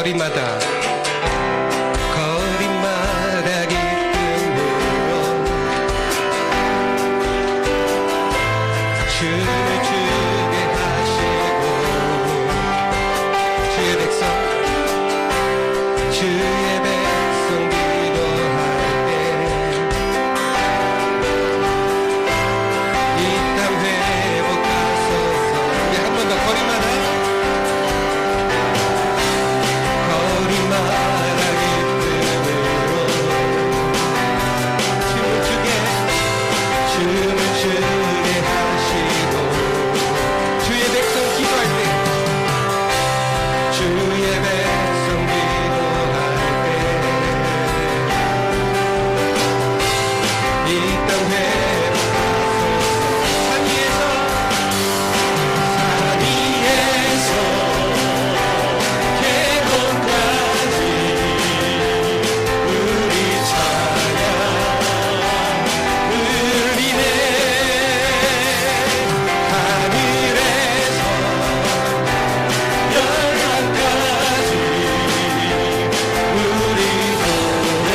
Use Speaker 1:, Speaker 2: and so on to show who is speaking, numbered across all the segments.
Speaker 1: 거리마다 기쁨으로 춤을 추게 하시고 주의 백성 기도할 때 이 땅 회복하소서. 우리 한 번 더 거리마다 기쁨으로 춤을 추게 하시고 주의 백성 기도할 때 주의 백성 기도할 때 이 땅 회복하소서. 산 위에서 계곡까지 우리 찬양 울리네. 하늘에서 열방까지 우리 노래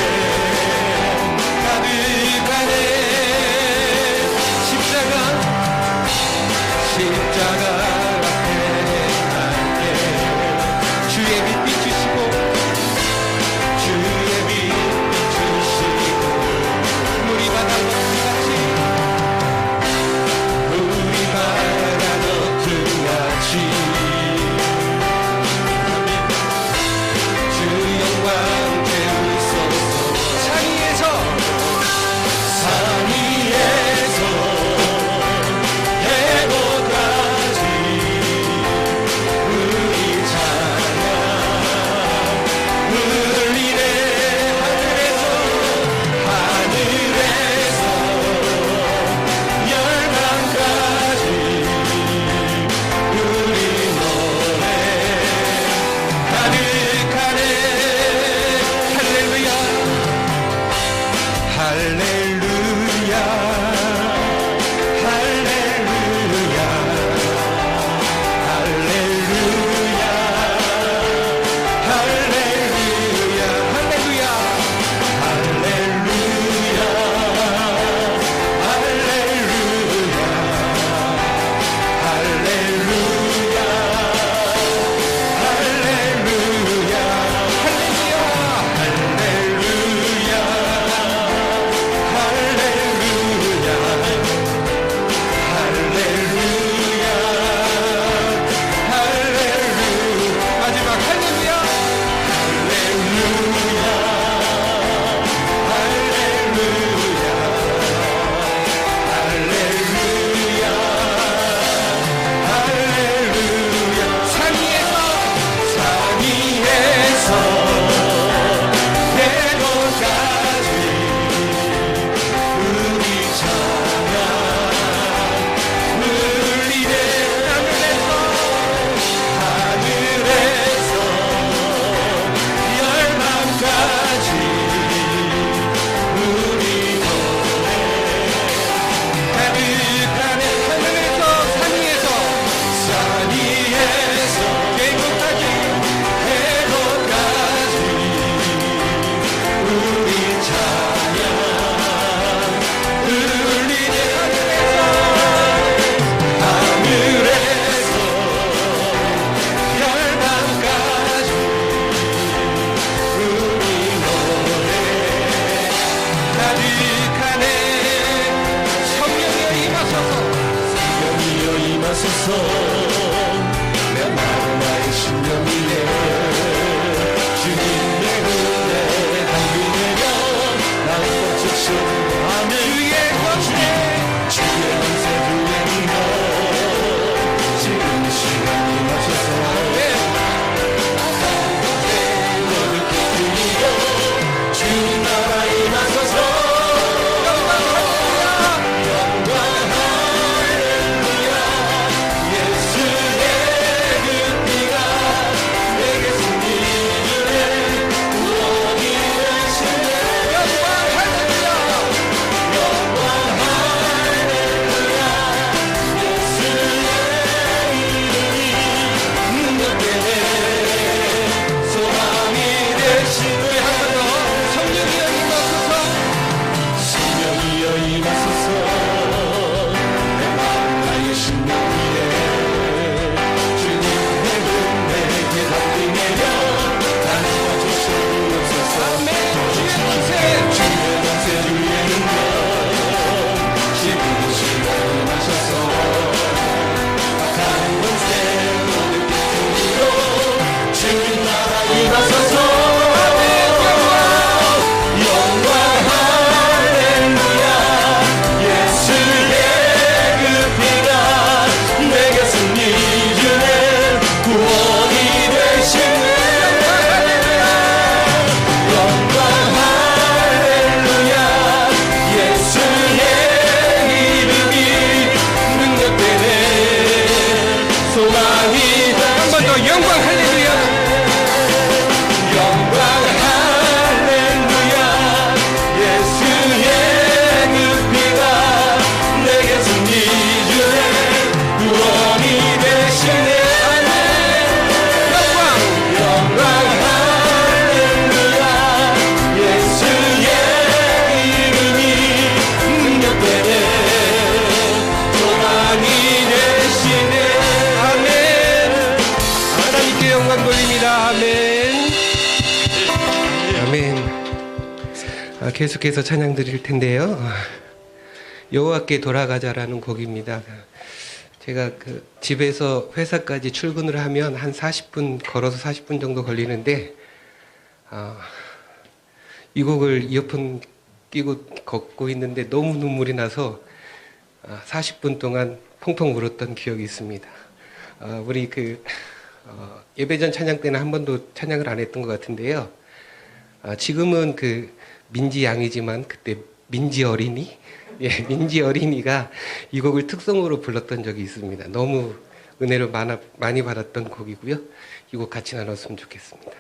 Speaker 1: 가득하네. 십자가 앞에 함께 주의 빛 비추시고 주의 빛 비추시고 우리 바다 높음같이 우리 바다 높음같이 주 영광 채우소서. 산 위에서 계곡까지 우리 찬양 울리네. 하늘에서 열방까지 우리 노래 가득하네. 할렐루야 할렐루야 할렐루야 할렐루야 할렐루야 할렐루야 할렐루야 할렐루야 할렐루야 마지막 할렐루야 산 위에서 계곡까지 우리 찬양 울리네. 하늘에서 열방까지 우리 노래 가득하네. 산 위에서 계곡까지 우리 찬양 울리네. 하늘에서 열방까지 우리 노래 가득하네. 성령이여 임하소서. 내 마음 나의 신령이네. 주님의 은혜 담비내며 나의 꽃을 하늘 주의 권세 주의 지금 이 시간 임하소서. 주님 나라 임하소서. 영광 할렐루야. 예수의 그 피가 내게
Speaker 2: 계속해서 찬양 드릴 텐데요. 여호와께 돌아가자라는 곡입니다. 제가 집에서 회사까지 출근을 하면 한 40분, 걸어서 40분 정도 걸리는데, 이 곡을 이어폰 끼고 걷고 있는데 너무 눈물이 나서 40분 동안 펑펑 울었던 기억이 있습니다. 우리 예배전 찬양 때는 한 번도 찬양을 안 했던 것 같은데요. 지금은 민지 양이지만 그때 민지 어린이? 예, 민지 어린이가 이 곡을 특성으로 불렀던 적이 있습니다. 너무 은혜를 많이 받았던 곡이고요. 이 곡 같이 나눴으면 좋겠습니다.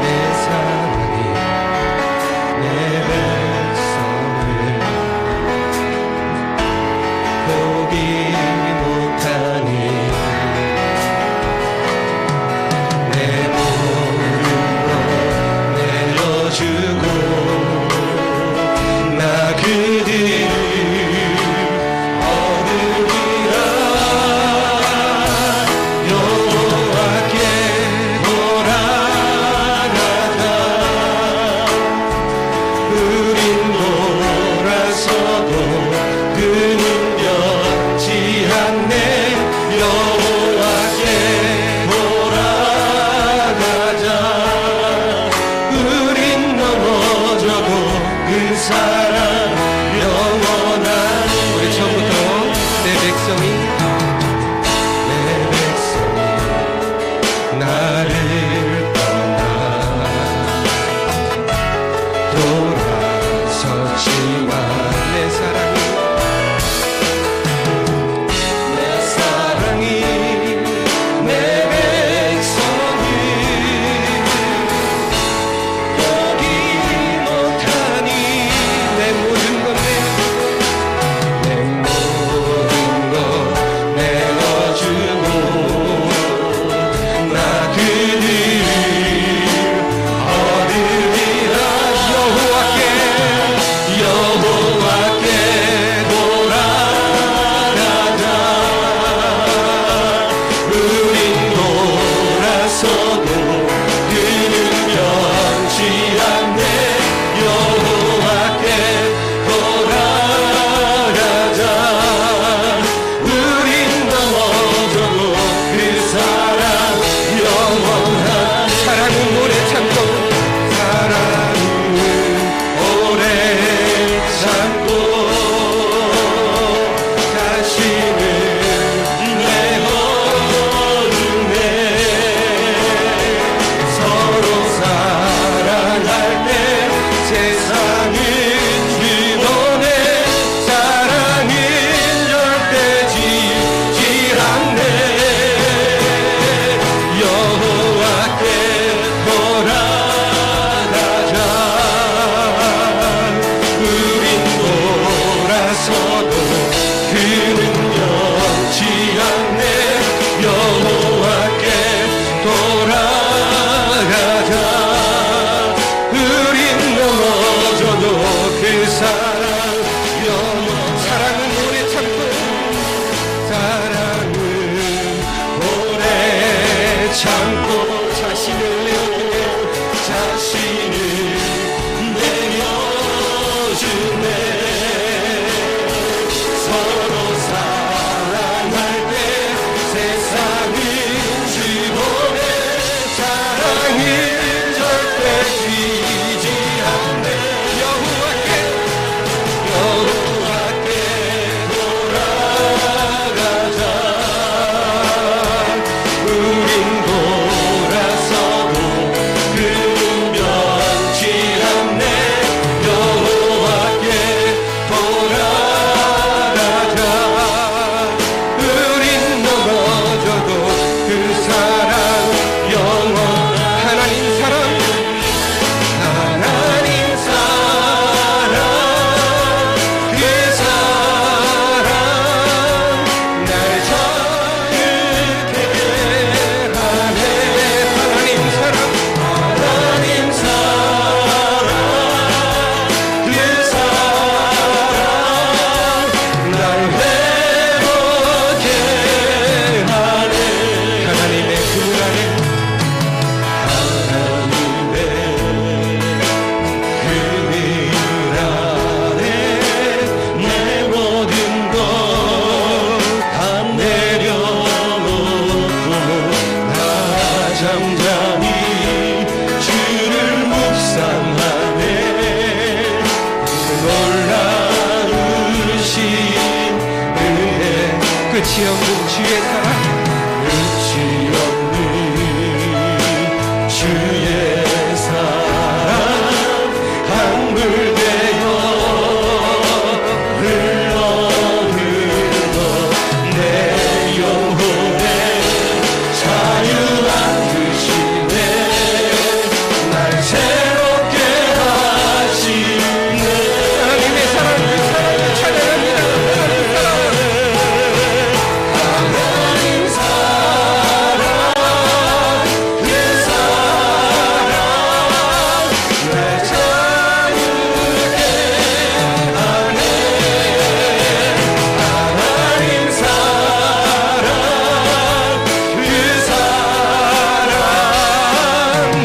Speaker 1: 내
Speaker 2: 주의 사랑
Speaker 3: 끝이 없는 주의 사랑 강물 되어 흘러 내 영혼에 자유한 드시네 날 새롭게 하시네
Speaker 2: 하나님의 사랑 그 사랑을 찬양합니다.
Speaker 3: 하나님 사랑 그 사랑 날 자유케 하네 하나님 사랑 그 사랑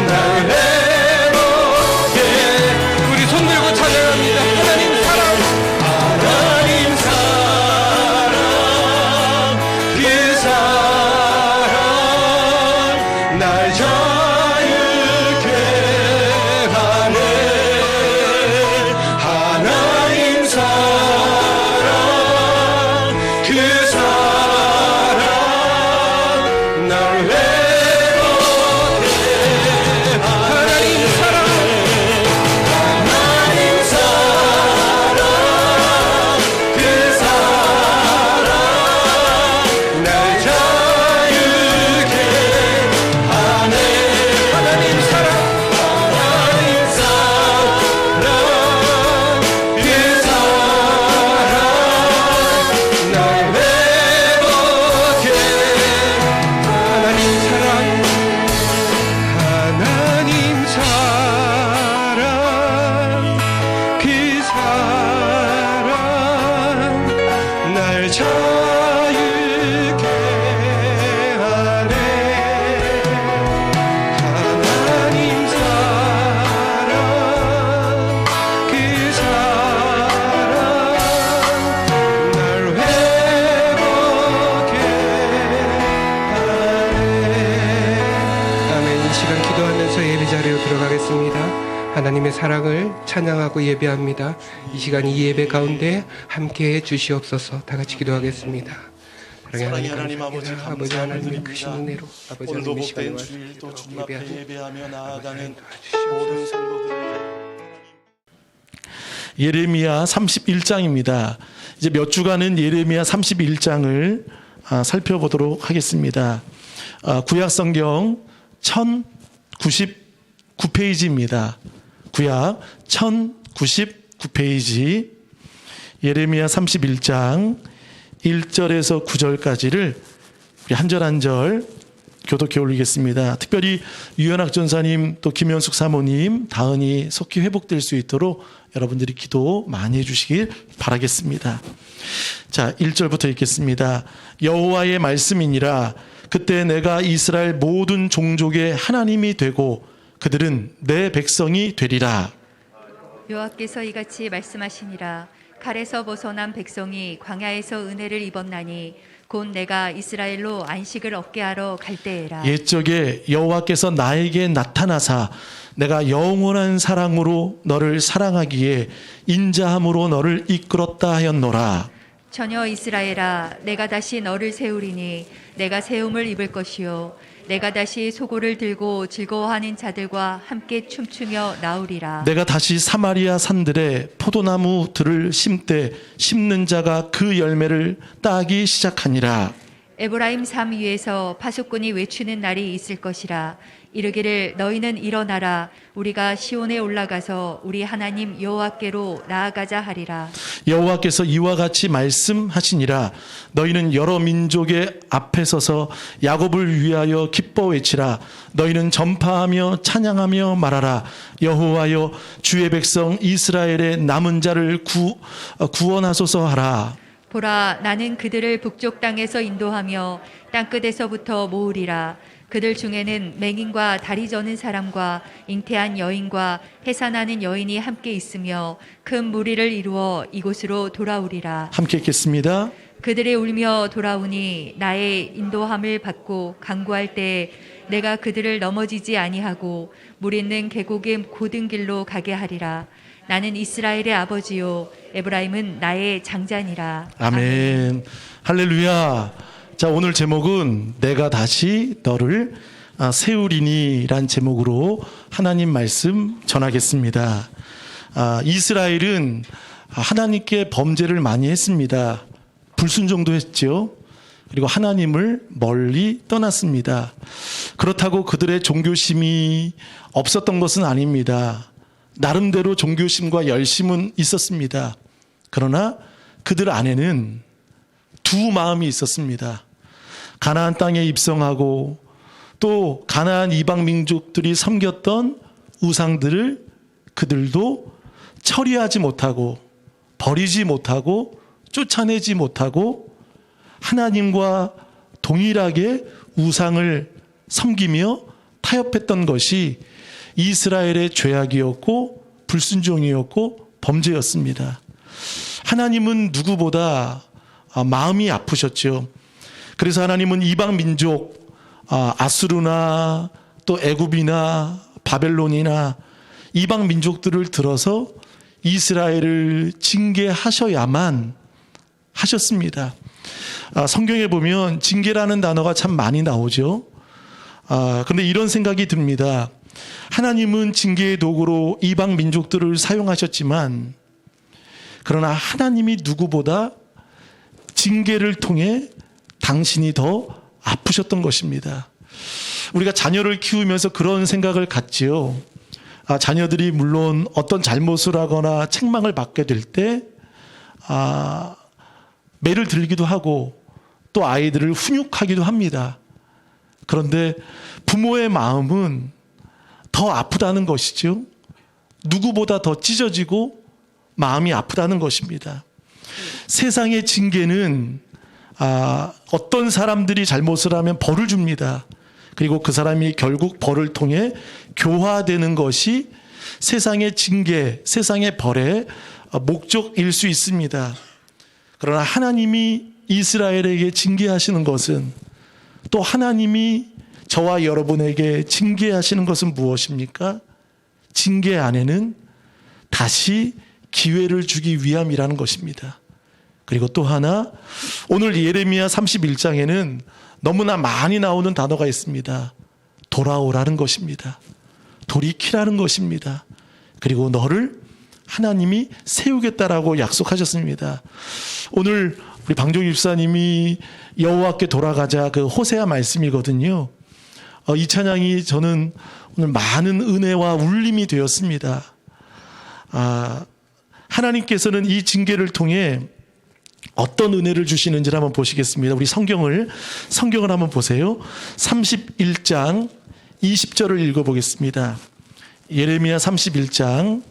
Speaker 3: 날 회복해
Speaker 2: 우리 손 들고 찬양합니다. 하나님 사랑
Speaker 3: 하나님 사랑 그 사랑 날 자유케 하네 하나님 사랑 그 사랑 날 회복해
Speaker 2: 하나님 사랑
Speaker 3: 하나님 사랑 그 사랑 날 자유케 하네
Speaker 2: 하나님 사랑
Speaker 3: 하나님 사랑 그 사랑 날 회복해
Speaker 2: 하나님 사랑
Speaker 3: 하나님 사랑 그 사랑 날 자유케 하네 하나님 사랑 그 사랑 날 회복해 하네
Speaker 2: 아멘. 이 시간 기도하면서 예배 자리로 들어가겠습니다. 하나님의 사랑을 찬양하고 예배합니다. 이 시간 이 예배 가운데 함께해 주시옵소서. 다 같이 기도하겠습니다.
Speaker 3: 사랑의 하나님 아버지
Speaker 2: 아버지 하나님의 크신
Speaker 3: 감사합니다.
Speaker 2: 은혜로 아버지
Speaker 3: 오늘도
Speaker 2: 하나님의 시간을
Speaker 3: 복된 주일 또 주님 앞에
Speaker 2: 예배하는
Speaker 3: 예배하며 나아가는
Speaker 2: 도와주시옵소서.
Speaker 3: 모든 성도들을
Speaker 4: 예레미야 31장입니다. 이제 몇 주간은 예레미야 31장을 살펴보도록 하겠습니다. 구약 성경 1099페이지입니다. 구약 1099페이지 예레미야 31장 1절에서 9절까지를 우리 한 절 한 절 교독해 올리겠습니다. 특별히 유현학 전사님 또 김현숙 사모님 다은이 속히 회복될 수 있도록 여러분들이 기도 많이 해주시길 바라겠습니다. 자, 1절부터 읽겠습니다. 여호와의 말씀이니라. 그때 내가 이스라엘 모든 종족의 하나님이 되고 그들은 내 백성이 되리라.
Speaker 5: 여호와께서 이같이 말씀하시니라. 칼에서 벗어난 백성이 광야에서 은혜를 입었나니 곧 내가 이스라엘로 안식을 얻게 하러 갈 때에라.
Speaker 4: 옛적에 여호와께서 나에게 나타나사 내가 영원한 사랑으로 너를 사랑하기에 인자함으로 너를 이끌었다 하였노라.
Speaker 5: 전혀 이스라엘아, 내가 다시 너를 세우리니 내가 세움을 입을 것이요 내가 다시 소고를 들고 즐거워하는 자들과 함께 춤추며 나오리라.
Speaker 4: 내가 다시 사마리아 산들에 포도나무들을 심되 심는 자가 그 열매를 따기 시작하니라.
Speaker 5: 에브라임 삶 위에서 파수꾼이 외치는 날이 있을 것이라. 이르기를 너희는 일어나라. 우리가 시온에 올라가서 우리 하나님 여호와께로 나아가자 하리라.
Speaker 4: 여호와께서 이와 같이 말씀하시니라. 너희는 여러 민족의 앞에 서서 야곱을 위하여 기뻐 외치라. 너희는 전파하며 찬양하며 말하라. 여호와여, 주의 백성 이스라엘의 남은 자를 구원하소서 하라.
Speaker 5: 보라, 나는 그들을 북쪽 땅에서 인도하며 땅끝에서부터 모으리라. 그들 중에는 맹인과 다리 저는 사람과 잉태한 여인과 해산하는 여인이 함께 있으며 큰 무리를 이루어 이곳으로 돌아오리라.
Speaker 4: 함께 읽겠습니다.
Speaker 5: 그들이 울며 돌아오니 나의 인도함을 받고 강구할 때 내가 그들을 넘어지지 아니하고 물 있는 계곡의 고든 길로 가게 하리라. 나는 이스라엘의 아버지요 에브라임은 나의 장자니라.
Speaker 4: 아멘. 할렐루야. 자, 오늘 제목은 내가 다시 너를 세우리니란 제목으로 하나님 말씀 전하겠습니다. 이스라엘은 하나님께 범죄를 많이 했습니다. 불순종도 했죠. 그리고 하나님을 멀리 떠났습니다. 그렇다고 그들의 종교심이 없었던 것은 아닙니다. 나름대로 종교심과 열심은 있었습니다. 그러나 그들 안에는 두 마음이 있었습니다. 가나안 땅에 입성하고 또 가나안 이방 민족들이 섬겼던 우상들을 그들도 처리하지 못하고 버리지 못하고 쫓아내지 못하고 하나님과 동일하게 우상을 섬기며 타협했던 것이 이스라엘의 죄악이었고 불순종이었고 범죄였습니다. 하나님은 누구보다 마음이 아프셨죠. 그래서 하나님은 이방 민족 아수르나 또 애굽이나 바벨론이나 이방 민족들을 들어서 이스라엘을 징계하셔야만 하셨습니다. 성경에 보면 징계라는 단어가 참 많이 나오죠. 그런데 이런 생각이 듭니다. 하나님은 징계의 도구로 이방 민족들을 사용하셨지만 그러나 하나님이 누구보다 징계를 통해 당신이 더 아프셨던 것입니다. 우리가 자녀를 키우면서 그런 생각을 갖지요. 자녀들이 물론 어떤 잘못을 하거나 책망을 받게 될 때 매를 들기도 하고 또 아이들을 훈육하기도 합니다. 그런데 부모의 마음은 더 아프다는 것이죠. 누구보다 더 찢어지고 마음이 아프다는 것입니다. 세상의 징계는 어떤 사람들이 잘못을 하면 벌을 줍니다. 그리고 그 사람이 결국 벌을 통해 교화되는 것이 세상의 징계, 세상의 벌의 목적일 수 있습니다. 그러나 하나님이 이스라엘에게 징계하시는 것은 또 하나님이 저와 여러분에게 징계하시는 것은 무엇입니까? 징계 안에는 다시 기회를 주기 위함이라는 것입니다. 그리고 또 하나, 오늘 예레미야 31장에는 너무나 많이 나오는 단어가 있습니다. 돌아오라는 것입니다. 돌이키라는 것입니다. 그리고 너를 하나님이 세우겠다라고 약속하셨습니다. 오늘 우리 방종희 집사님이 여호와께 돌아가자 그 호세아 말씀이거든요. 이 찬양이 저는 오늘 많은 은혜와 울림이 되었습니다. 하나님께서는 이 징계를 통해 어떤 은혜를 주시는지를 한번 보시겠습니다. 우리 성경을 한번 보세요. 31장 20절을 읽어보겠습니다. 예레미야 31장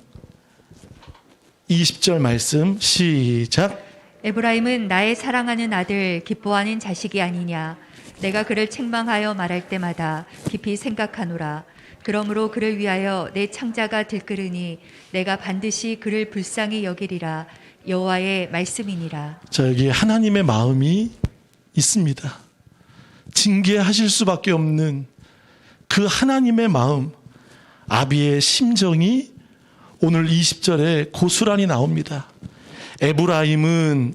Speaker 4: 20절 말씀 시작.
Speaker 5: 에브라임은 나의 사랑하는 아들 기뻐하는 자식이 아니냐. 내가 그를 책망하여 말할 때마다 깊이 생각하노라. 그러므로 그를 위하여 내 창자가 들끓으니 내가 반드시 그를 불쌍히 여기리라. 여호와의 말씀이니라.
Speaker 4: 자, 여기 하나님의 마음이 있습니다. 징계하실 수밖에 없는 그 하나님의 마음, 아비의 심정이 오늘 20절에 고스란히 나옵니다. 에브라임은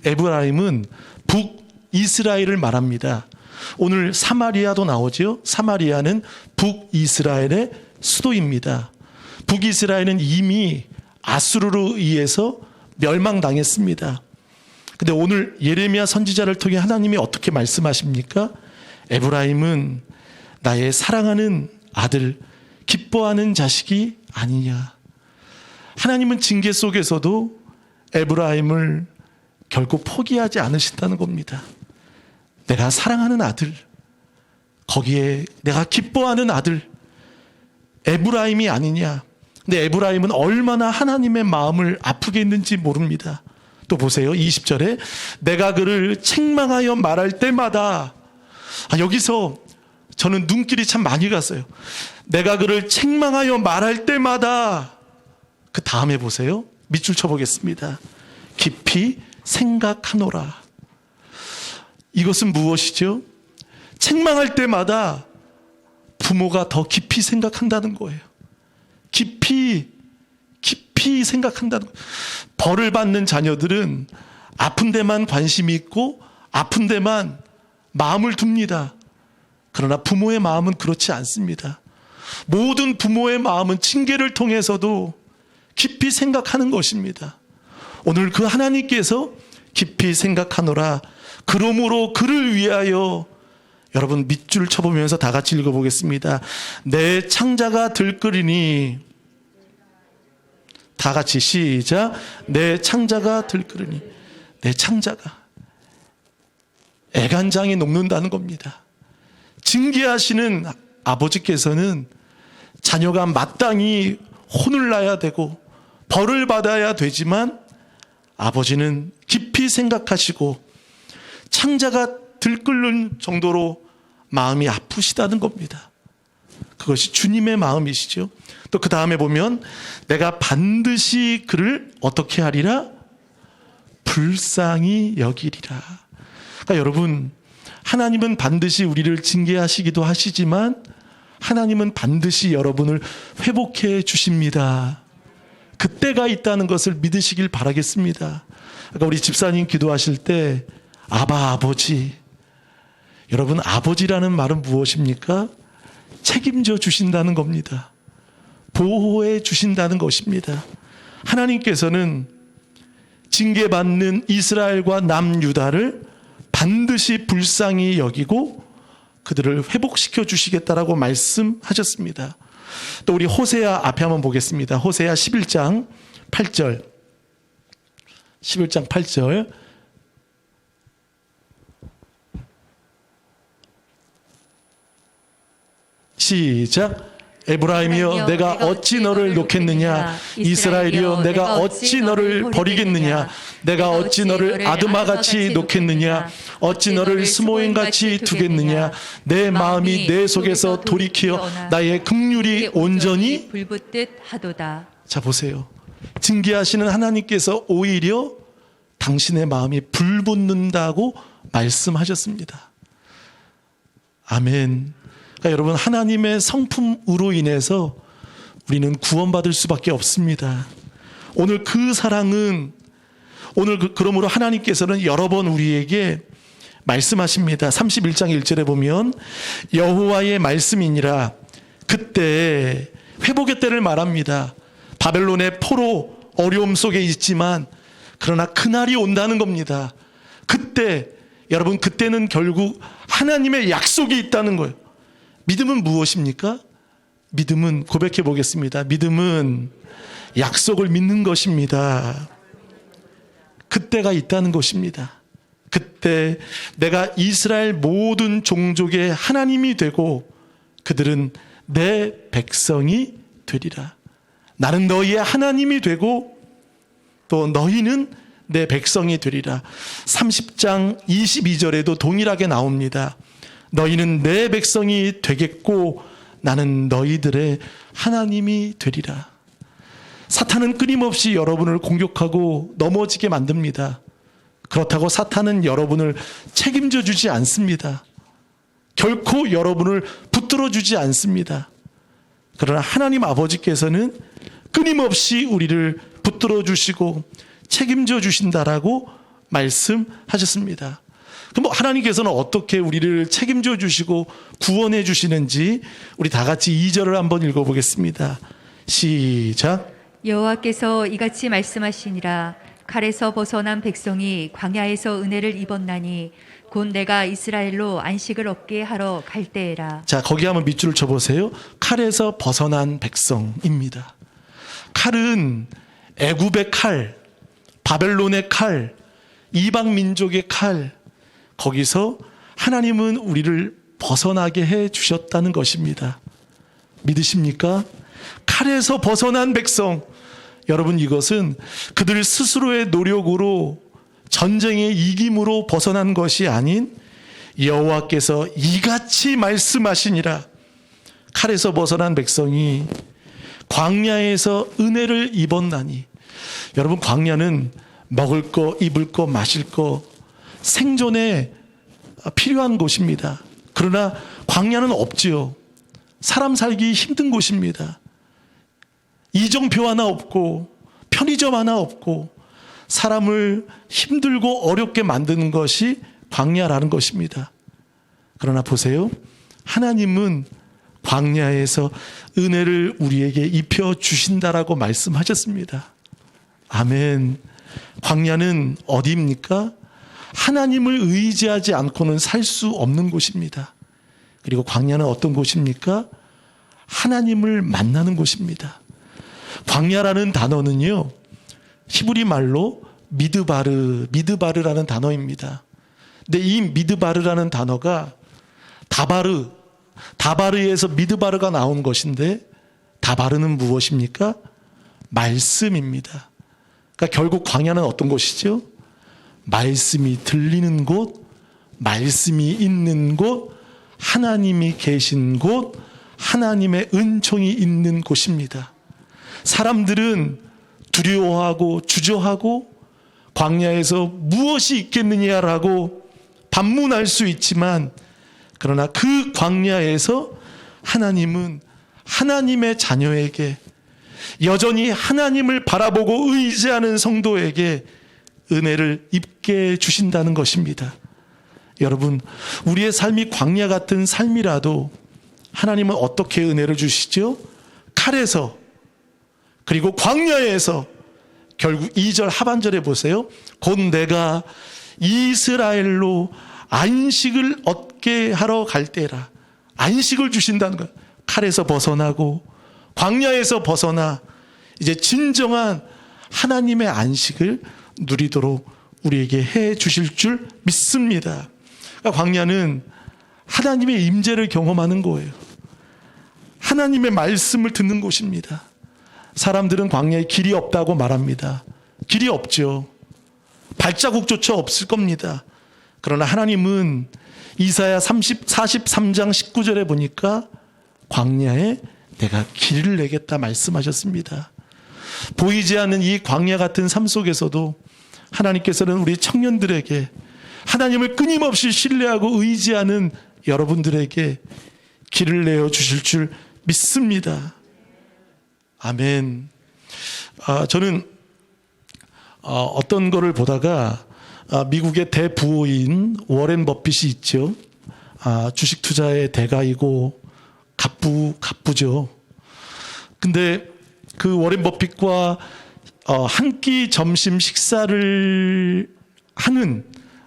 Speaker 4: 북이스라엘을 말합니다. 오늘 사마리아도 나오죠. 사마리아는 북이스라엘의 수도입니다. 북이스라엘은 이미 아수르로 의해서 멸망당했습니다. 근데 오늘 예레미야 선지자를 통해 하나님이 어떻게 말씀하십니까? 에브라임은 나의 사랑하는 아들, 기뻐하는 자식이 아니냐. 하나님은 징계 속에서도 에브라임을 결코 포기하지 않으신다는 겁니다. 내가 사랑하는 아들, 거기에 내가 기뻐하는 아들, 에브라임이 아니냐. 근데 에브라임은 얼마나 하나님의 마음을 아프게 했는지 모릅니다. 또 보세요. 20절에 내가 그를 책망하여 말할 때마다, 여기서 저는 눈길이 참 많이 갔어요. 내가 그를 책망하여 말할 때마다, 그 다음에 보세요. 밑줄 쳐보겠습니다. 깊이 생각하노라. 이것은 무엇이죠? 책망할 때마다 부모가 더 깊이 생각한다는 거예요. 깊이 생각한다는 거예요. 벌을 받는 자녀들은 아픈 데만 관심이 있고 아픈 데만 마음을 둡니다. 그러나 부모의 마음은 그렇지 않습니다. 모든 부모의 마음은 징계를 통해서도 깊이 생각하는 것입니다. 오늘 그 하나님께서 깊이 생각하노라. 그러므로 그를 위하여, 여러분 밑줄 쳐보면서 다 같이 읽어보겠습니다. 내 창자가 들끓으니, 다 같이 시작. 내 창자가 들끓으니. 내 창자가 애간장이 녹는다는 겁니다. 징계하시는 아버지께서는 자녀가 마땅히 혼을 나야 되고 벌을 받아야 되지만 아버지는 깊이 생각하시고 창자가 들끓는 정도로 마음이 아프시다는 겁니다. 그것이 주님의 마음이시죠. 또 그 다음에 보면 내가 반드시 그를 어떻게 하리라? 불쌍히 여기리라. 그러니까 여러분, 하나님은 반드시 우리를 징계하시기도 하시지만 하나님은 반드시 여러분을 회복해 주십니다. 그때가 있다는 것을 믿으시길 바라겠습니다. 그러니까 우리 집사님 기도하실 때 아바 아버지, 여러분 아버지라는 말은 무엇입니까? 책임져 주신다는 겁니다. 보호해 주신다는 것입니다. 하나님께서는 징계받는 이스라엘과 남유다를 반드시 불쌍히 여기고 그들을 회복시켜 주시겠다라고 말씀하셨습니다. 또 우리 호세아 앞에 한번 보겠습니다. 호세아 11장 8절. 11장 8절. 시작. 에브라임이여 내가 어찌 너를 놓겠느냐, 이스라엘이여 내가 어찌 너를 버리겠느냐, 내가 어찌 너를 아드마같이 놓겠느냐, 어찌 너를 스모인같이 두겠느냐. 내 마음이 내 속에서 돌이키어 나의 긍휼이 온전히
Speaker 5: 불붙듯 하도다.
Speaker 4: 자 보세요. 징계하시는 하나님께서 오히려 당신의 마음이 불붙는다고 말씀하셨습니다. 아멘. 그러니까 여러분, 하나님의 성품으로 인해서 우리는 구원받을 수밖에 없습니다. 오늘 그 사랑은, 오늘 그러므로 하나님께서는 여러 번 우리에게 말씀하십니다. 31장 1절에 보면 여호와의 말씀이니라. 그때 회복의 때를 말합니다. 바벨론의 포로 어려움 속에 있지만 그러나 그날이 온다는 겁니다. 그때, 여러분, 그때는 결국 하나님의 약속이 있다는 거예요. 믿음은 무엇입니까? 믿음은, 고백해 보겠습니다. 믿음은 약속을 믿는 것입니다. 그때가 있다는 것입니다. 그때 내가 이스라엘 모든 종족의 하나님이 되고 그들은 내 백성이 되리라. 나는 너희의 하나님이 되고 또 너희는 내 백성이 되리라. 30장 22절에도 동일하게 나옵니다. 너희는 내 백성이 되겠고 나는 너희들의 하나님이 되리라. 사탄은 끊임없이 여러분을 공격하고 넘어지게 만듭니다. 그렇다고 사탄은 여러분을 책임져 주지 않습니다. 결코 여러분을 붙들어 주지 않습니다. 그러나 하나님 아버지께서는 끊임없이 우리를 붙들어 주시고 책임져 주신다라고 말씀하셨습니다. 그럼 하나님께서는 어떻게 우리를 책임져 주시고 구원해 주시는지 우리 다 같이 2절을 한번 읽어보겠습니다. 시작.
Speaker 5: 여호와께서 이같이 말씀하시니라. 칼에서 벗어난 백성이 광야에서 은혜를 입었나니 곧 내가 이스라엘로 안식을 얻게 하러 갈 때에라.
Speaker 4: 자, 거기 한번 밑줄을 쳐보세요. 칼에서 벗어난 백성입니다. 칼은 애굽의 칼, 바벨론의 칼, 이방 민족의 칼, 거기서 하나님은 우리를 벗어나게 해 주셨다는 것입니다. 믿으십니까? 칼에서 벗어난 백성. 여러분, 이것은 그들 스스로의 노력으로 전쟁의 이김으로 벗어난 것이 아닌 여호와께서 이같이 말씀하시니라. 칼에서 벗어난 백성이 광야에서 은혜를 입었나니. 여러분, 광야는 먹을 거, 입을 거, 마실 거, 생존에 필요한 곳입니다. 그러나 광야는 없지요. 사람 살기 힘든 곳입니다. 이정표 하나 없고 편의점 하나 없고 사람을 힘들고 어렵게 만드는 것이 광야라는 것입니다. 그러나 보세요. 하나님은 광야에서 은혜를 우리에게 입혀 주신다라고 말씀하셨습니다. 아멘. 광야는 어디입니까? 하나님을 의지하지 않고는 살 수 없는 곳입니다. 그리고 광야는 어떤 곳입니까? 하나님을 만나는 곳입니다. 광야라는 단어는요, 히브리 말로 미드바르라는 단어입니다. 근데 이 미드바르라는 단어가 다바르에서 미드바르가 나온 것인데, 다바르는 무엇입니까? 말씀입니다. 그러니까 결국 광야는 어떤 곳이죠? 말씀이 들리는 곳, 말씀이 있는 곳, 하나님이 계신 곳, 하나님의 은총이 있는 곳입니다. 사람들은 두려워하고 주저하고 광야에서 무엇이 있겠느냐라고 반문할 수 있지만, 그러나 그 광야에서 하나님은 하나님의 자녀에게, 여전히 하나님을 바라보고 의지하는 성도에게 은혜를 입게 주신다는 것입니다. 여러분, 우리의 삶이 광야 같은 삶이라도 하나님은 어떻게 은혜를 주시죠? 칼에서, 그리고 광야에서, 결국 2절 하반절에 보세요. 곧 내가 이스라엘로 안식을 얻게 하러 갈 때라. 안식을 주신다는 거예요. 칼에서 벗어나고 광야에서 벗어나 이제 진정한 하나님의 안식을 누리도록 우리에게 해 주실 줄 믿습니다. 그러니까 광야는 하나님의 임재를 경험하는 거예요. 하나님의 말씀을 듣는 곳입니다. 사람들은 광야에 길이 없다고 말합니다. 길이 없죠. 발자국조차 없을 겁니다. 그러나 하나님은 이사야 43장 19절에 보니까 광야에 내가 길을 내겠다 말씀하셨습니다. 보이지 않는 이 광야 같은 삶 속에서도 하나님께서는 우리 청년들에게, 하나님을 끊임없이 신뢰하고 의지하는 여러분들에게 길을 내어 주실 줄 믿습니다. 아멘. 저는 어떤 거를 보다가 미국의 대부호인 워렌 버핏이 있죠. 주식 투자의 대가이고 갑부죠. 근데 그 워렌 버핏과 한 끼 점심 식사를 하는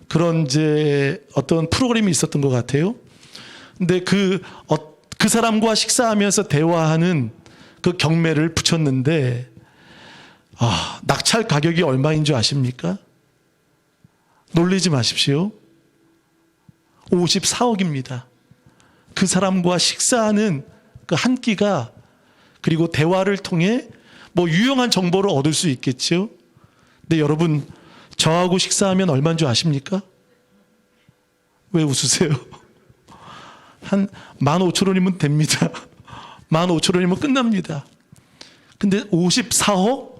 Speaker 4: 그런 이제 어떤 프로그램이 있었던 것 같아요. 근데 그 사람과 식사하면서 대화하는 그 경매를 붙였는데, 낙찰 가격이 얼마인 줄 아십니까? 놀라지 마십시오. 54억입니다. 그 사람과 식사하는 그 한 끼가, 그리고 대화를 통해 뭐 유용한 정보를 얻을 수 있겠죠. 근데 여러분, 저하고 식사하면 얼마인 줄 아십니까? 왜 웃으세요? 한 15,000원이면 됩니다. 15,000원이면 끝납니다. 근데 54억?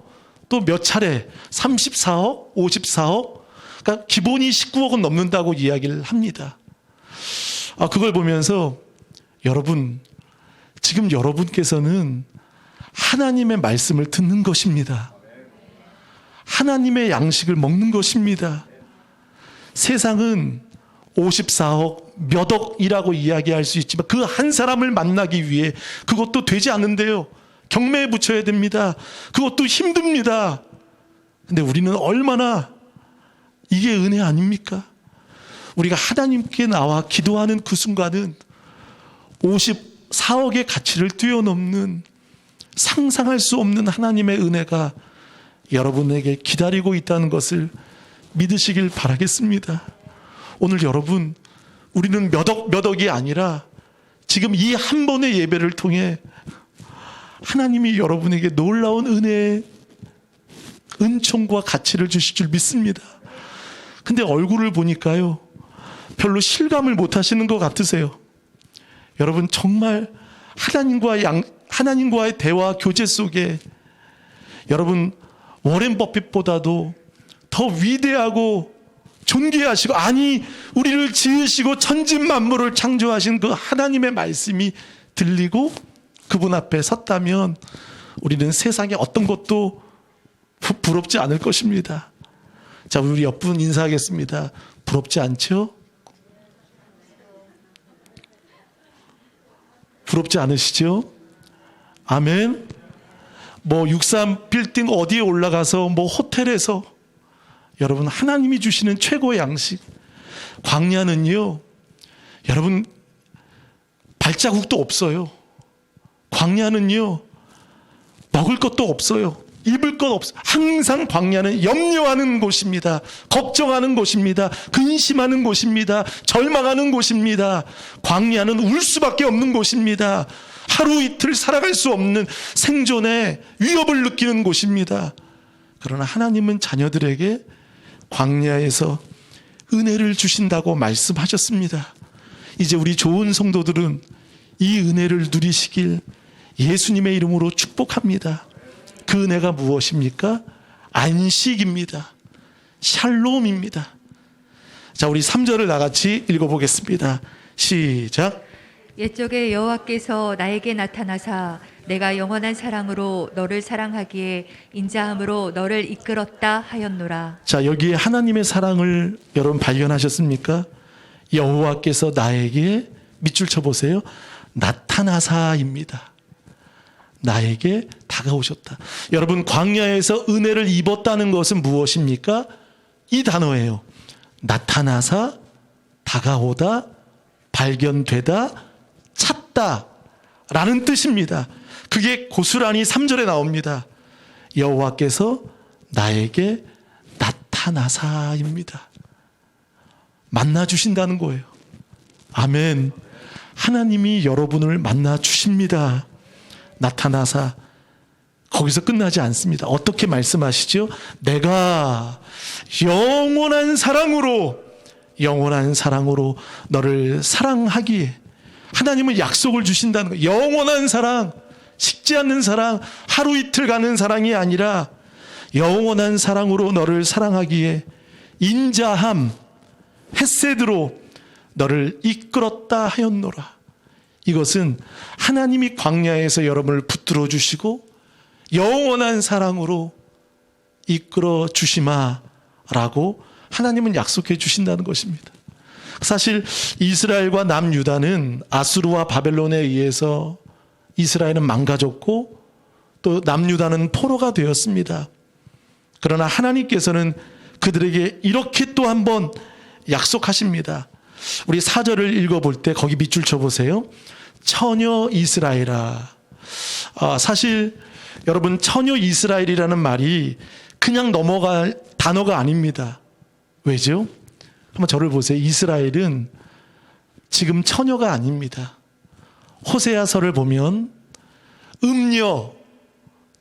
Speaker 4: 또 몇 차례 34억? 54억? 그러니까 기본이 19억은 넘는다고 이야기를 합니다. 그걸 보면서 여러분, 지금 여러분께서는 하나님의 말씀을 듣는 것입니다. 하나님의 양식을 먹는 것입니다. 세상은 54억, 몇 억이라고 이야기할 수 있지만 그 한 사람을 만나기 위해 그것도 되지 않는데요. 경매에 붙여야 됩니다. 그것도 힘듭니다. 근데 우리는 얼마나, 이게 은혜 아닙니까? 우리가 하나님께 나와 기도하는 그 순간은 54억의 가치를 뛰어넘는, 상상할 수 없는 하나님의 은혜가 여러분에게 기다리고 있다는 것을 믿으시길 바라겠습니다. 오늘 여러분, 우리는 몇 억이 아니라 지금 이 한 번의 예배를 통해 하나님이 여러분에게 놀라운 은혜의 은총과 가치를 주실 줄 믿습니다. 근데 얼굴을 보니까요, 별로 실감을 못 하시는 것 같으세요. 여러분, 정말 하나님과의 대화 교제 속에 여러분, 워렌 버핏보다도 더 위대하고 존귀하시고, 아니 우리를 지으시고 천진 만물을 창조하신 그 하나님의 말씀이 들리고 그분 앞에 섰다면 우리는 세상에 어떤 것도 부럽지 않을 것입니다. 자, 우리 옆분 인사하겠습니다. 부럽지 않죠? 부럽지 않으시죠? 아멘. 뭐 63 빌딩 어디에 올라가서 뭐 호텔에서 여러분 하나님이 주시는 최고의 양식. 광야는요, 여러분 발자국도 없어요. 광야는요, 먹을 것도 없어요. 입을 것 없어요. 항상 광야는 염려하는 곳입니다. 걱정하는 곳입니다. 근심하는 곳입니다. 절망하는 곳입니다. 광야는 울 수밖에 없는 곳입니다. 하루 이틀 살아갈 수 없는 생존의 위협을 느끼는 곳입니다. 그러나 하나님은 자녀들에게 광야에서 은혜를 주신다고 말씀하셨습니다. 이제 우리 좋은 성도들은 이 은혜를 누리시길 예수님의 이름으로 축복합니다. 그 은혜가 무엇입니까? 안식입니다. 샬롬입니다. 자, 우리 3절을 나같이 읽어보겠습니다. 시작.
Speaker 5: 옛적에 여호와께서 나에게 나타나사 내가 영원한 사랑으로 너를 사랑하기에 인자함으로 너를 이끌었다 하였노라.
Speaker 4: 자, 여기에 하나님의 사랑을 여러분 발견하셨습니까? 여호와께서 나에게 밑줄 쳐보세요. 나타나사입니다. 나에게 다가오셨다. 여러분, 광야에서 은혜를 입었다는 것은 무엇입니까? 이 단어예요. 나타나사, 다가오다, 발견되다, 찾다 라는 뜻입니다. 그게 고스란히 3절에 나옵니다. 여호와께서 나에게 나타나사입니다. 만나 주신다는 거예요. 아멘. 하나님이 여러분을 만나 주십니다. 나타나사. 거기서 끝나지 않습니다. 어떻게 말씀하시죠? 내가 영원한 사랑으로 너를 사랑하기에. 하나님은 약속을 주신다는 거예요. 영원한 사랑, 식지 않는 사랑, 하루 이틀 가는 사랑이 아니라 영원한 사랑으로 너를 사랑하기에 인자함, 헤세드로 너를 이끌었다 하였노라. 이것은 하나님이 광야에서 여러분을 붙들어 주시고 영원한 사랑으로 이끌어 주시마라고 하나님은 약속해 주신다는 것입니다. 사실 이스라엘과 남유다는 아수르와 바벨론에 의해서 이스라엘은 망가졌고 또 남유다는 포로가 되었습니다. 그러나 하나님께서는 그들에게 이렇게 또 한번 약속하십니다. 우리 4절을 읽어볼 때 거기 밑줄 쳐보세요. 처녀 이스라엘아. 사실 여러분, 처녀 이스라엘이라는 말이 그냥 넘어갈 단어가 아닙니다. 왜죠? 한번 저를 보세요. 이스라엘은 지금 처녀가 아닙니다. 호세아서를 보면 음녀,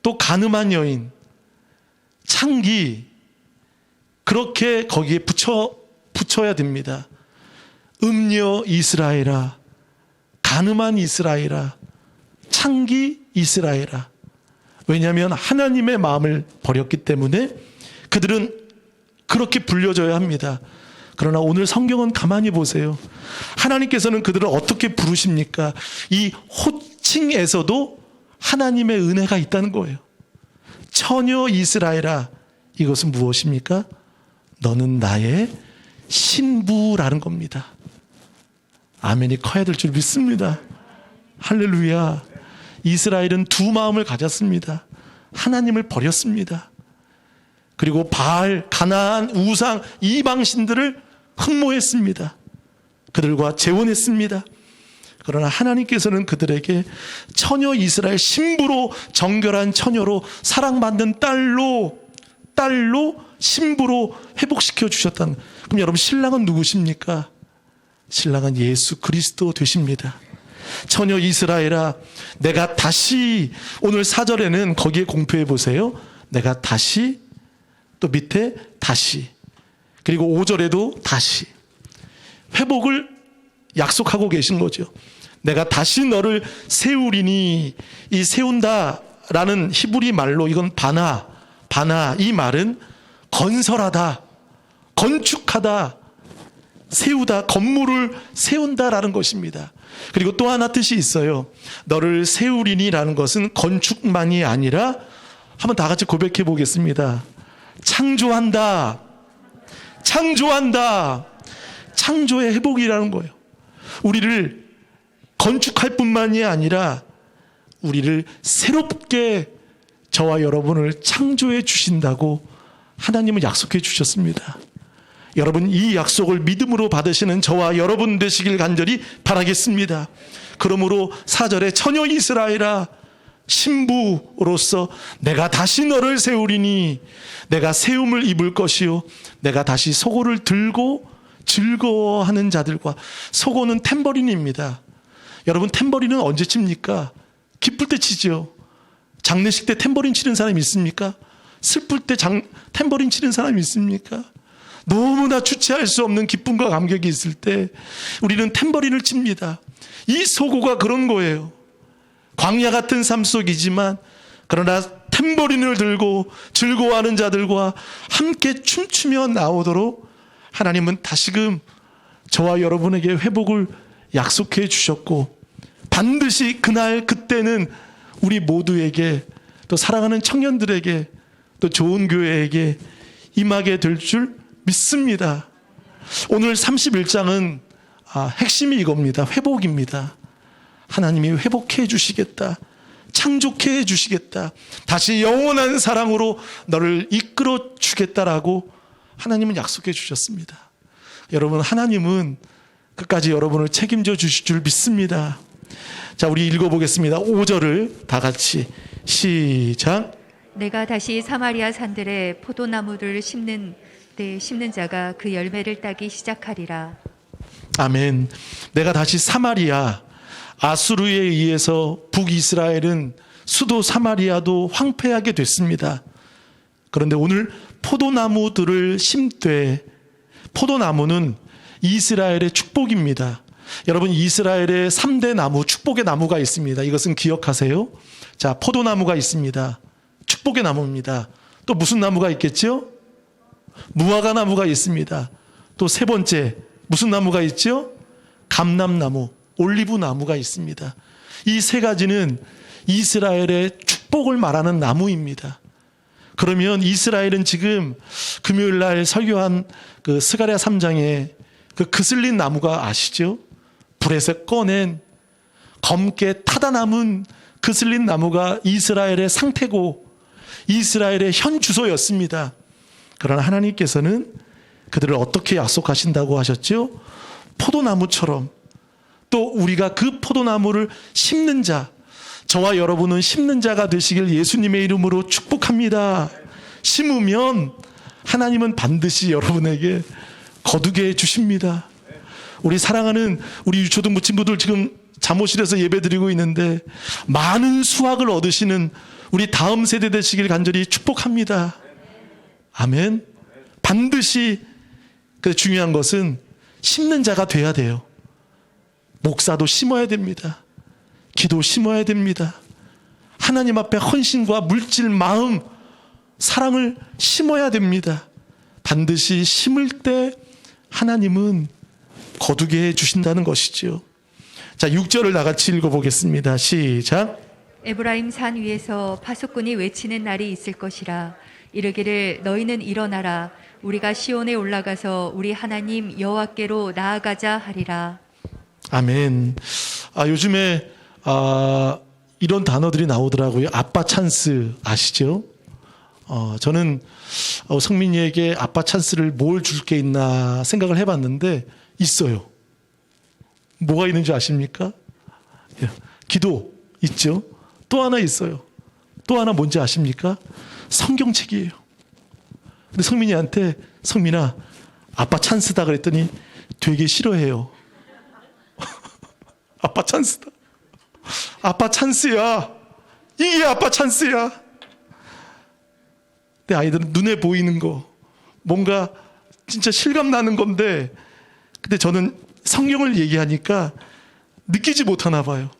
Speaker 4: 또 간음한 여인, 창기, 그렇게 거기에 붙여야 됩니다. 음녀 이스라엘아, 간음한 이스라엘아, 창기 이스라엘아. 왜냐하면 하나님의 마음을 버렸기 때문에 그들은 그렇게 불려져야 합니다. 그러나 오늘 성경은 가만히 보세요. 하나님께서는 그들을 어떻게 부르십니까? 이 호칭에서도 하나님의 은혜가 있다는 거예요. 처녀 이스라엘아, 이것은 무엇입니까? 너는 나의 신부라는 겁니다. 아멘이 커야 될 줄 믿습니다. 할렐루야. 이스라엘은 두 마음을 가졌습니다. 하나님을 버렸습니다. 그리고 바알, 가나안, 우상, 이방신들을 흠모했습니다. 그들과 재혼했습니다. 그러나 하나님께서는 그들에게 처녀 이스라엘, 신부로, 정결한 처녀로, 사랑받는 딸로 신부로 회복시켜 주셨다는. 그럼 여러분, 신랑은 누구십니까? 신랑은 예수 그리스도 되십니다. 처녀 이스라엘아, 내가 다시, 오늘 4절에는 거기에 공표해 보세요. 내가 다시, 또 밑에 다시, 그리고 5절에도 다시 회복을 약속하고 계신 거죠. 내가 다시 너를 세우리니. 이 세운다라는 히브리 말로 이건 바나, 이 말은 건설하다, 건축하다, 세우다, 건물을 세운다라는 것입니다. 그리고 또 하나 뜻이 있어요. 너를 세우리니라는 것은 건축만이 아니라, 한번 다 같이 고백해 보겠습니다. 창조한다. 창조의 회복이라는 거예요. 우리를 건축할 뿐만이 아니라 우리를 새롭게 저와 여러분을 창조해 주신다고 하나님은 약속해 주셨습니다. 여러분, 이 약속을 믿음으로 받으시는 저와 여러분 되시길 간절히 바라겠습니다. 그러므로 4절에 처녀 이스라엘아, 신부로서 내가 다시 너를 세우리니 내가 세움을 입을 것이요 내가 다시 소고를 들고 즐거워하는 자들과. 소고는 탬버린입니다. 여러분, 탬버린은 언제 칩니까? 기쁠 때 치죠. 장례식 때 탬버린 치는 사람이 있습니까? 슬플 때 탬버린 치는 사람이 있습니까? 너무나 주체할 수 없는 기쁨과 감격이 있을 때 우리는 탬버린을 칩니다. 이 소고가 그런 거예요. 광야 같은 삶 속이지만 그러나 탬버린을 들고 즐거워하는 자들과 함께 춤추며 나오도록 하나님은 다시금 저와 여러분에게 회복을 약속해 주셨고, 반드시 그날 그때는 우리 모두에게, 또 사랑하는 청년들에게, 또 좋은 교회에게 임하게 될 줄 믿습니다. 오늘 31장은 핵심이 이겁니다. 회복입니다. 하나님이 회복해 주시겠다, 창조케 해 주시겠다, 다시 영원한 사랑으로 너를 이끌어 주겠다라고 하나님은 약속해 주셨습니다. 여러분, 하나님은 끝까지 여러분을 책임져 주실 줄 믿습니다. 자, 우리 읽어보겠습니다. 5절을 다 같이 시작.
Speaker 5: 내가 다시 사마리아 산들에 포도나무를 심는 자가 그 열매를 따기 시작하리라.
Speaker 4: 아멘. 내가 다시 사마리아, 아수르에 의해서 북이스라엘은 수도 사마리아도 황폐하게 됐습니다. 그런데 오늘 포도나무들을 심되, 포도나무는 이스라엘의 축복입니다. 여러분, 이스라엘의 3대 나무, 축복의 나무가 있습니다. 이것은 기억하세요. 자, 포도나무가 있습니다. 축복의 나무입니다. 또 무슨 나무가 있겠죠? 무화과 나무가 있습니다. 또 세 번째 무슨 나무가 있죠? 감람나무, 올리브 나무가 있습니다. 이 세 가지는 이스라엘의 축복을 말하는 나무입니다. 그러면 이스라엘은 지금 금요일 날 설교한 그 스가랴 3장에 그 그슬린 나무가 아시죠? 불에서 꺼낸 검게 타다 남은 그슬린 나무가 이스라엘의 상태고 이스라엘의 현 주소였습니다. 그러나 하나님께서는 그들을 어떻게 약속하신다고 하셨죠? 포도나무처럼. 또 우리가 그 포도나무를 심는 자, 저와 여러분은 심는 자가 되시길 예수님의 이름으로 축복합니다. 심으면 하나님은 반드시 여러분에게 거두게 해 주십니다. 우리 사랑하는 우리 유초등 무친구들 지금 잠옷실에서 예배드리고 있는데 많은 수확을 얻으시는 우리 다음 세대 되시길 간절히 축복합니다. 아멘. 반드시 그 중요한 것은 심는 자가 돼야 돼요. 목사도 심어야 됩니다. 기도 심어야 됩니다. 하나님 앞에 헌신과 물질, 마음, 사랑을 심어야 됩니다. 반드시 심을 때 하나님은 거두게 해 주신다는 것이지요. 자, 6절을 나같이 읽어보겠습니다. 시작.
Speaker 5: 에브라임 산 위에서 파수꾼이 외치는 날이 있을 것이라. 이르기를 너희는 일어나라. 우리가 시온에 올라가서 우리 하나님 여호와께로 나아가자 하리라. 아멘.
Speaker 4: 요즘에 이런 단어들이 나오더라고요. 아빠 찬스 아시죠? 저는 성민이에게 아빠 찬스를 뭘 줄 게 있나 생각을 해봤는데 있어요. 뭐가 있는지 아십니까? 기도 있죠. 또 하나 있어요. 또 하나 뭔지 아십니까? 성경책이에요. 근데 성민이한테 성민아 아빠 찬스다 그랬더니 되게 싫어해요. 아빠 찬스다. 아빠 찬스야. 이게 아빠 찬스야. 내 아이들은 눈에 보이는 거 뭔가 진짜 실감 나는 건데 근데 저는 성경을 얘기하니까 느끼지 못하나 봐요.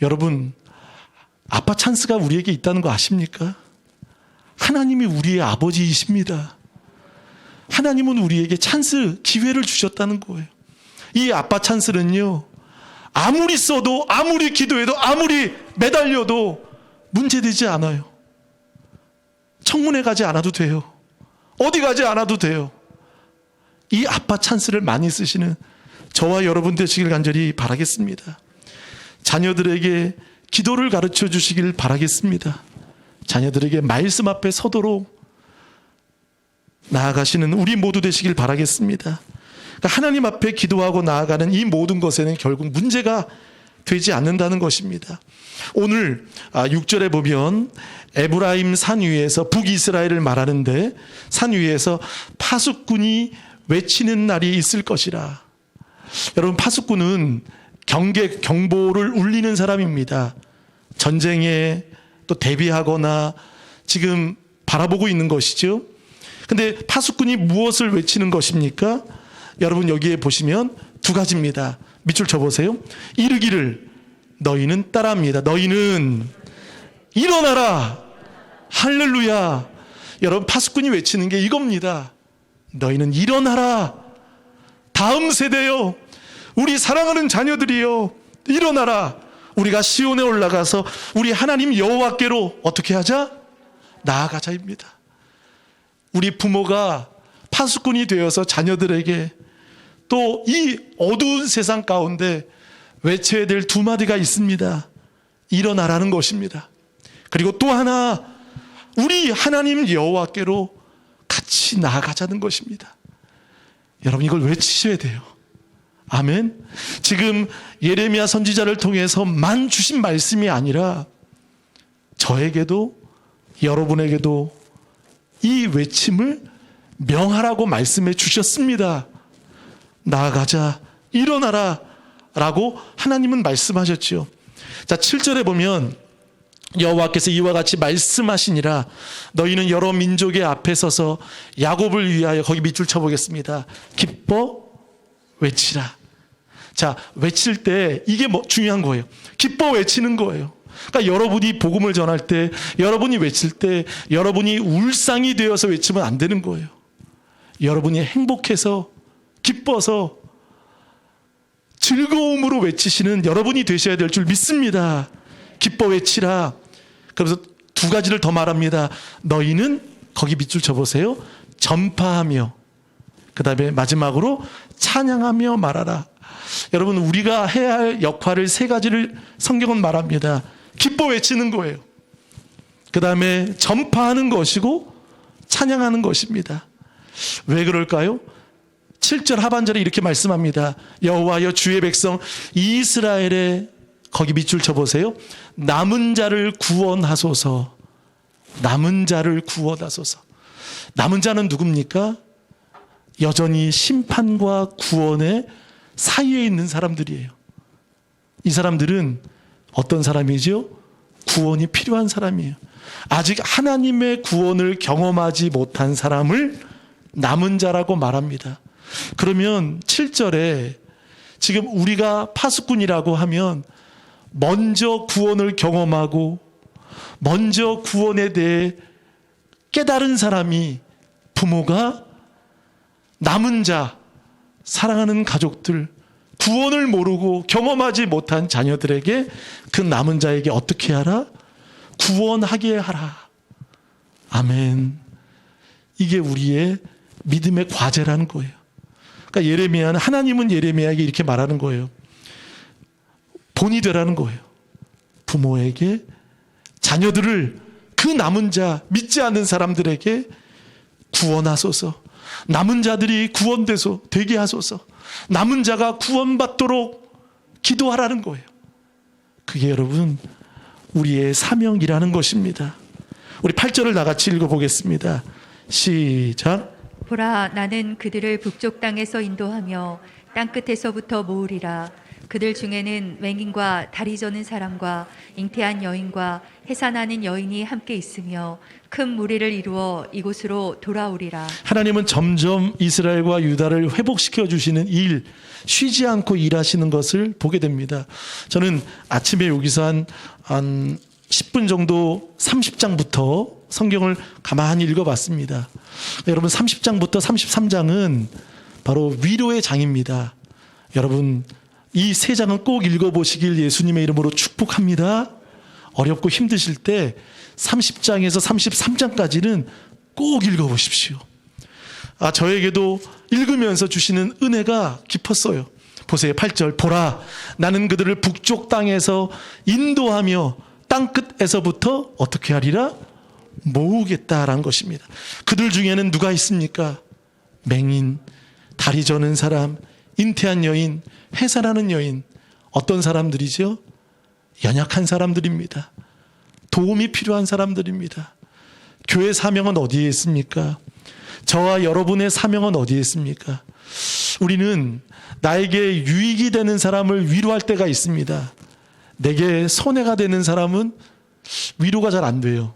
Speaker 4: 여러분, 아빠 찬스가 우리에게 있다는 거 아십니까? 하나님이 우리의 아버지이십니다. 하나님은 우리에게 찬스, 기회를 주셨다는 거예요. 이 아빠 찬스는요, 아무리 써도, 아무리 기도해도, 아무리 매달려도 문제되지 않아요. 청문회 가지 않아도 돼요. 어디 가지 않아도 돼요. 이 아빠 찬스를 많이 쓰시는 저와 여러분 되시길 간절히 바라겠습니다. 자녀들에게 기도를 가르쳐 주시길 바라겠습니다. 자녀들에게 말씀 앞에 서도록 나아가시는 우리 모두 되시길 바라겠습니다. 그러니까 하나님 앞에 기도하고 나아가는 이 모든 것에는 결국 문제가 되지 않는다는 것입니다. 오늘 6절에 보면 에브라임 산 위에서 북이스라엘을 말하는데 산 위에서 파수꾼이 외치는 날이 있을 것이라. 여러분, 파수꾼은 경보를 울리는 사람입니다. 전쟁에 또 대비하거나 지금 바라보고 있는 것이죠. 근데 파수꾼이 무엇을 외치는 것입니까? 여러분, 여기에 보시면 두 가지입니다. 밑줄 쳐보세요. 이르기를 너희는 따라합니다. 너희는 일어나라. 할렐루야. 여러분, 파수꾼이 외치는 게 이겁니다. 너희는 일어나라. 다음 세대요, 우리 사랑하는 자녀들이요, 일어나라. 우리가 시온에 올라가서 우리 하나님 여호와께로 어떻게 하자? 나아가자입니다. 우리 부모가 파수꾼이 되어서 자녀들에게 또 이 어두운 세상 가운데 외쳐야 될 두 마디가 있습니다. 일어나라는 것입니다. 그리고 또 하나, 우리 하나님 여호와께로 같이 나아가자는 것입니다. 여러분, 이걸 외치셔야 돼요. 아멘. 지금 예레미야 선지자를 통해서만 주신 말씀이 아니라 저에게도 여러분에게도 이 외침을 명하라고 말씀해 주셨습니다. 나아가자, 일어나라 라고 하나님은 말씀하셨지요. 자, 7절에 보면 여호와께서 이와 같이 말씀하시니라. 너희는 여러 민족의 앞에 서서 야곱을 위하여, 거기 밑줄 쳐보겠습니다. 기뻐 외치라. 자, 외칠 때 이게 중요한 거예요. 기뻐 외치는 거예요. 그러니까 여러분이 복음을 전할 때, 여러분이 외칠 때, 여러분이 울상이 되어서 외치면 안 되는 거예요. 여러분이 행복해서, 기뻐서, 즐거움으로 외치시는 여러분이 되셔야 될 줄 믿습니다. 기뻐 외치라. 그래서 두 가지를 더 말합니다. 너희는, 거기 밑줄 쳐보세요. 전파하며, 그 다음에 마지막으로 찬양하며 말하라. 여러분, 우리가 해야 할 역할을 세 가지를 성경은 말합니다. 기뻐 외치는 거예요. 그 다음에 전파하는 것이고 찬양하는 것입니다. 왜 그럴까요? 7절 하반절에 이렇게 말씀합니다. 여호와여, 주의 백성 이스라엘의, 거기 밑줄 쳐보세요. 남은 자를 구원하소서. 남은 자를 구원하소서. 남은 자는 누굽니까? 여전히 심판과 구원의 사이에 있는 사람들이에요. 이 사람들은 어떤 사람이죠? 구원이 필요한 사람이에요. 아직 하나님의 구원을 경험하지 못한 사람을 남은 자라고 말합니다. 그러면 7절에 지금 우리가 파수꾼이라고 하면 먼저 구원을 경험하고 먼저 구원에 대해 깨달은 사람이 부모가, 남은 자, 사랑하는 가족들, 구원을 모르고 경험하지 못한 자녀들에게, 그 남은 자에게 어떻게 하라? 구원하게 하라. 아멘. 이게 우리의 믿음의 과제라는 거예요. 그러니까 예레미야는, 하나님은 예레미야에게 이렇게 말하는 거예요. 본이 되라는 거예요. 부모에게 자녀들을, 그 남은 자, 믿지 않는 사람들에게 구원하소서. 남은 자들이 구원돼서 되게 하소서. 남은 자가 구원받도록 기도하라는 거예요. 그게 여러분 우리의 사명이라는 것입니다. 우리 8절을 나같이 읽어보겠습니다. 시작.
Speaker 5: 보라, 나는 그들을 북쪽 땅에서 인도하며 땅끝에서부터 모으리라. 그들 중에는 맹인과 다리 저는 사람과 잉태한 여인과 해산하는 여인이 함께 있으며 큰 무리를 이루어 이곳으로 돌아오리라.
Speaker 4: 하나님은 점점 이스라엘과 유다를 회복시켜 주시는 일, 쉬지 않고 일하시는 것을 보게 됩니다. 저는 아침에 여기서 한 10분 정도 30장부터 성경을 가만히 읽어봤습니다. 여러분, 30장부터 33장은 바로 위로의 장입니다. 여러분, 이 세 장은 꼭 읽어보시길 예수님의 이름으로 축복합니다. 어렵고 힘드실 때 30장에서 33장까지는 꼭 읽어보십시오. 저에게도 읽으면서 주시는 은혜가 깊었어요. 보세요. 8절. 보라, 나는 그들을 북쪽 땅에서 인도하며 땅 끝에서부터 어떻게 하리라? 모으겠다라는 것입니다. 그들 중에는 누가 있습니까? 맹인, 다리 저는 사람, 잉태한 여인, 해산하는 여인. 어떤 사람들이죠? 연약한 사람들입니다. 도움이 필요한 사람들입니다. 교회 사명은 어디에 있습니까? 저와 여러분의 사명은 어디에 있습니까? 우리는 나에게 유익이 되는 사람을 위로할 때가 있습니다. 내게 손해가 되는 사람은 위로가 잘 안 돼요.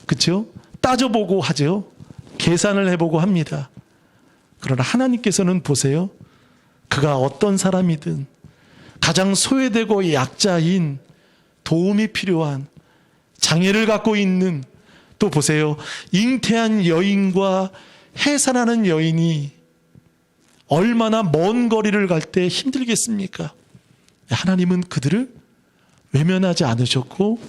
Speaker 4: 그렇죠? 따져보고 하죠. 계산을 해보고 합니다. 그러나 하나님께서는 보세요. 그가 어떤 사람이든 가장 소외되고 약자인, 도움이 필요한, 장애를 갖고 있는, 또 보세요. 잉태한 여인과 해산하는 여인이 얼마나 먼 거리를 갈 때 힘들겠습니까? 하나님은 그들을 외면하지 않으셨고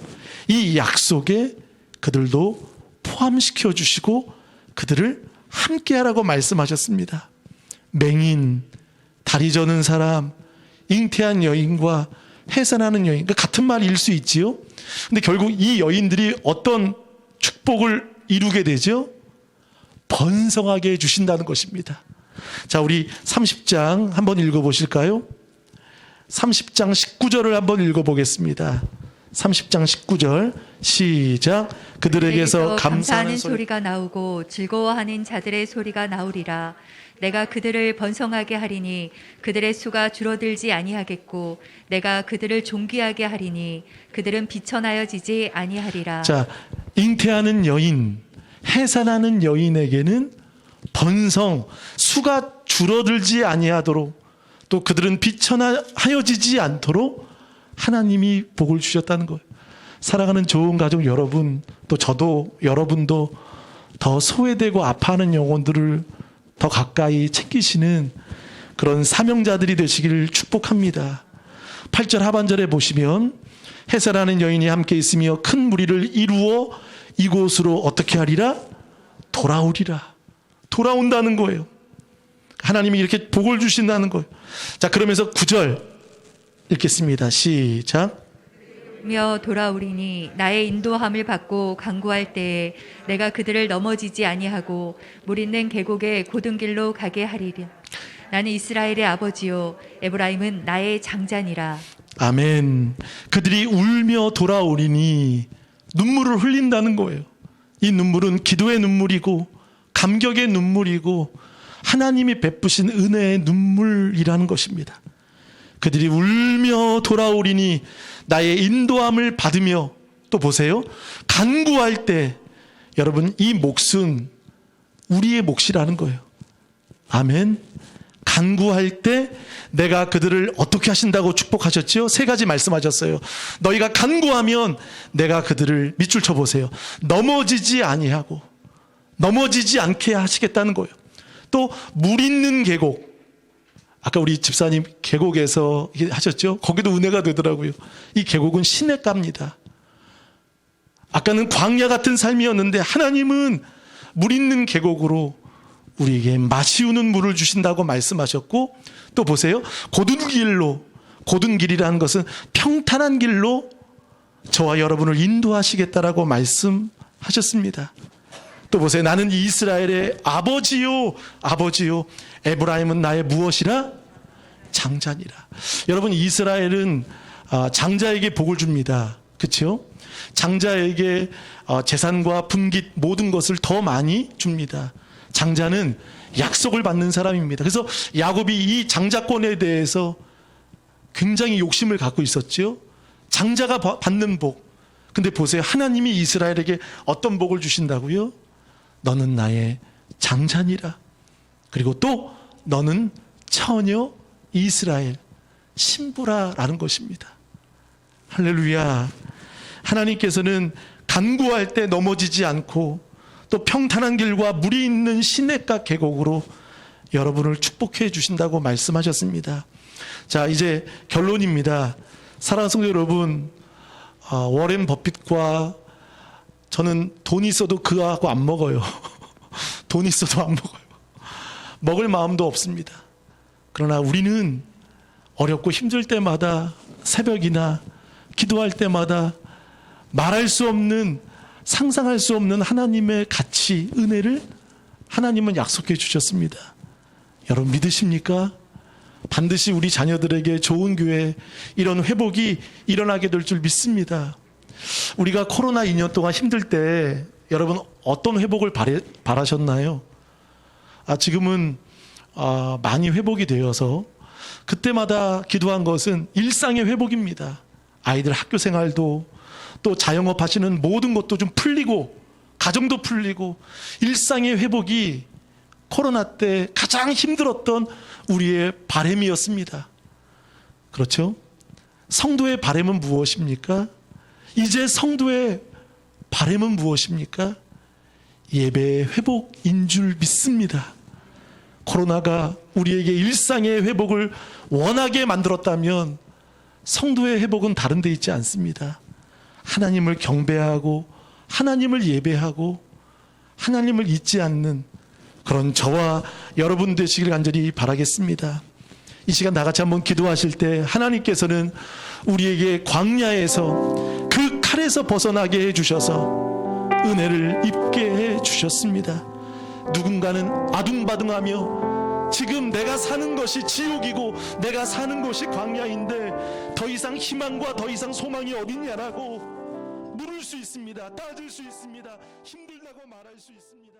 Speaker 4: 이 약속에 그들도 포함시켜 주시고 그들을 함께하라고 말씀하셨습니다. 맹인, 다리 저는 사람, 잉태한 여인과 해산하는 여인, 같은 말일 수 있지요. 근데 결국 이 여인들이 어떤 축복을 이루게 되죠? 번성하게 해주신다는 것입니다. 자, 우리 30장 한번 읽어보실까요? 30장 19절을 한번 읽어보겠습니다. 30장 19절 시작. 그들에게서 감사하는
Speaker 5: 소리가 나오고 즐거워하는 자들의 소리가 나오리라. 내가 그들을 번성하게 하리니 그들의 수가 줄어들지 아니하겠고 내가 그들을 존귀하게 하리니 그들은 비천하여지지 아니하리라.
Speaker 4: 자, 잉태하는 여인, 해산하는 여인에게는 번성, 수가 줄어들지 아니하도록, 또 그들은 비천하여지지 않도록 하나님이 복을 주셨다는 거예요. 사랑하는 좋은 가족 여러분, 또 저도 여러분도 더 소외되고 아파하는 영혼들을 더 가까이 챙기시는 그런 사명자들이 되시기를 축복합니다. 8절 하반절에 보시면 해산하는 여인이 함께 있으며 큰 무리를 이루어 이곳으로 어떻게 하리라? 돌아오리라. 돌아온다는 거예요. 하나님이 이렇게 복을 주신다는 거예요. 자, 그러면서 9절 읽겠습니다. 시작.
Speaker 5: 며 돌아오리니 나의 인도함을 받고 강구할 때에 내가 그들을 넘어지지 아니하고 물 있는 계곡의 고든 길로 가게 하리라. 나는 이스라엘의 아버지요 에브라임은 나의 장자니라.
Speaker 4: 아멘. 그들이 울며 돌아오리니 눈물을 흘린다는 거예요. 이 눈물은 기도의 눈물이고 감격의 눈물이고 하나님이 베푸신 은혜의 눈물이라는 것입니다. 그들이 울며 돌아오리니 나의 인도함을 받으며, 또 보세요. 간구할 때, 여러분 이 몫은 우리의 몫이라는 거예요. 아멘. 간구할 때 내가 그들을 어떻게 하신다고 축복하셨죠? 세 가지 말씀하셨어요. 너희가 간구하면 내가 그들을 밑줄 쳐보세요. 넘어지지 아니하고 넘어지지 않게 하시겠다는 거예요. 또 물 있는 계곡, 아까 우리 집사님 계곡에서 하셨죠? 거기도 은혜가 되더라고요. 이 계곡은 시냇가입니다. 아까는 광야 같은 삶이었는데 하나님은 물 있는 계곡으로 우리에게 마시우는 물을 주신다고 말씀하셨고, 또 보세요. 고든 길로, 고든 길이라는 것은 평탄한 길로 저와 여러분을 인도하시겠다라고 말씀하셨습니다. 또 보세요. 나는 이스라엘의 아버지요, 아버지요. 에브라임은 나의 무엇이라? 장자니라. 여러분, 이스라엘은 장자에게 복을 줍니다. 그렇죠? 장자에게 재산과 분깃 모든 것을 더 많이 줍니다. 장자는 약속을 받는 사람입니다. 그래서 야곱이 이 장자권에 대해서 굉장히 욕심을 갖고 있었죠. 장자가 받는 복. 근데 보세요. 하나님이 이스라엘에게 어떤 복을 주신다고요? 너는 나의 장자니라. 그리고 또 너는 처녀 이스라엘 신부라라는 것입니다. 할렐루야. 하나님께서는 간구할 때 넘어지지 않고 또 평탄한 길과 물이 있는 시냇가 계곡으로 여러분을 축복해 주신다고 말씀하셨습니다. 자, 이제 결론입니다. 사랑하는 성도 여러분, 워렌 버핏과 저는 돈 있어도 그하고 안 먹어요. 돈 있어도 안 먹어요. 먹을 마음도 없습니다. 그러나 우리는 어렵고 힘들 때마다 새벽이나 기도할 때마다 말할 수 없는, 상상할 수 없는 하나님의 가치, 은혜를 하나님은 약속해 주셨습니다. 여러분 믿으십니까? 반드시 우리 자녀들에게 좋은 교회, 이런 회복이 일어나게 될 줄 믿습니다. 우리가 코로나 2년 동안 힘들 때 여러분 어떤 회복을 바라셨나요? 지금은 많이 회복이 되어서 그때마다 기도한 것은 일상의 회복입니다. 아이들 학교 생활도, 또 자영업 하시는 모든 것도 좀 풀리고, 가정도 풀리고, 일상의 회복이 코로나 때 가장 힘들었던 우리의 바람이었습니다. 그렇죠? 성도의 바람은 무엇입니까? 이제 성도의 바람은 무엇입니까? 예배의 회복인 줄 믿습니다. 코로나가 우리에게 일상의 회복을 원하게 만들었다면 성도의 회복은 다른 데 있지 않습니다. 하나님을 경배하고 하나님을 예배하고 하나님을 잊지 않는 그런 저와 여러분 되시길 간절히 바라겠습니다. 이 시간 나같이 한번 기도하실 때 하나님께서는 우리에게 광야에서 그 칼에서 벗어나게 해주셔서 은혜를 입게 해주셨습니다. 누군가는 아둥바둥하며 지금 내가 사는 것이 지옥이고 내가 사는 것이 광야인데 더 이상 희망과 더 이상 소망이 어딨냐라고 물을 수 있습니다. 따질 수 있습니다. 힘들다고 말할 수 있습니다.